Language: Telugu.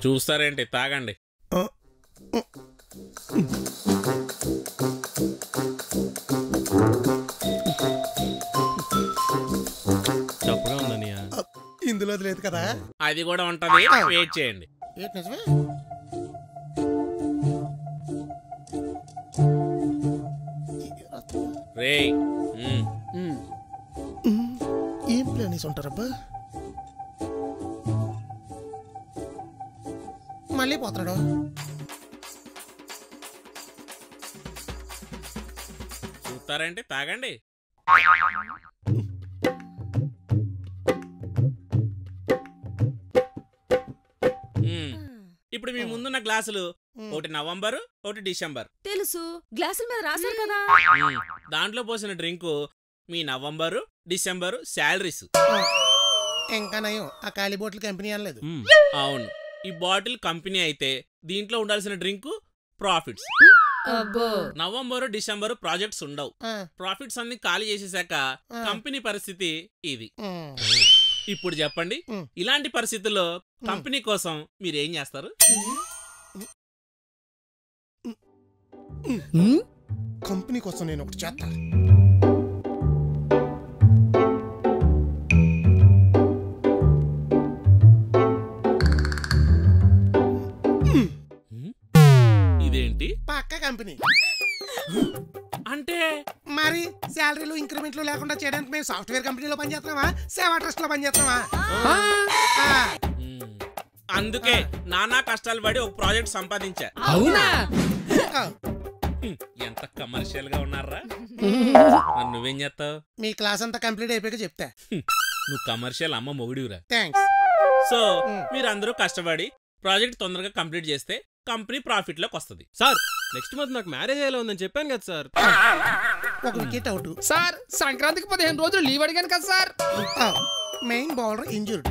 చూస్తారేంటి? తాగండి. చప్పుగా ఉందనియా. ఇందులో లేదు కదా. అది కూడా ఉంటది, వెయిట్ చేయండి. రే ఏం ప్లాన్ ఉంటారబ్బా? మళ్ళీ పోతాడు. చూస్తారేంటి? తాగండి. ఇప్పుడు మీ ముందున్న గ్లాసులు ఒకటి నవంబరు, ఒకటి డిసెంబర్. తెలుసు, గ్లాసుల మీద రాశారు కదా. దాంట్లో పోసిన డ్రింకు మీ నవంబరు, డిసెంబరు శాలరీస్. ఇంకా నయం, ఆ ఖాళీ బాటిల్ కంపెనీ అనలేదు. అవును, ఈ బాటిల్ కంపెనీ అయితే దీంట్లో ఉండాల్సిన drink profits. November, December projects ఉండవు. ప్రాఫిట్స్ అన్ని ఖాళీ చేసేసాక కంపెనీ పరిస్థితి ఇది. ఇప్పుడు చెప్పండి, ఇలాంటి పరిస్థితుల్లో కంపెనీ కోసం మీరేం చేస్తారు? కంపెనీ కోసం నేను ఒకటి చేస్తా. ఇదేంటి? పక్క కంపెనీ అంటే మరి శాలరీలు ఇంక్రిమెంట్లు లేకుండా చేయడానికి మేము సాఫ్ట్వేర్ కంపెనీలో పనిచేస్తున్నావా, సేవా ట్రస్ట్ లో పనిచేస్తున్నావా? అందుకే నానా కష్టాలు పడి ఒక ప్రాజెక్ట్ సంపాదించా. అవునా? ఎంత కమర్షియల్ గా ఉన్నారా? నువ్వేం చేస్తావు? మీ క్లాస్ అంతా కంప్లీట్ అయిపోయాక చెప్తా. నువ్వు కమర్షియల్ అమ్మ మొగుడివిరా. థ్యాంక్స్. సో మీరందరూ కష్టపడి ప్రాజెక్ట్ తొందరగా కంప్లీట్ చేస్తే కంపెనీ ప్రాఫిట్ లోకి వస్తుంది. సార్, నెక్స్ట్ మంత్ నాకు మ్యారేజ్ అయ్యేలా ఉందని చెప్పాను కదా సార్. ఒక వికెట్ అవుట్ సార్. సంక్రాంతికి 15 రోజులు లీవ్ అడిగాను కదా సార్. Main bowler injured.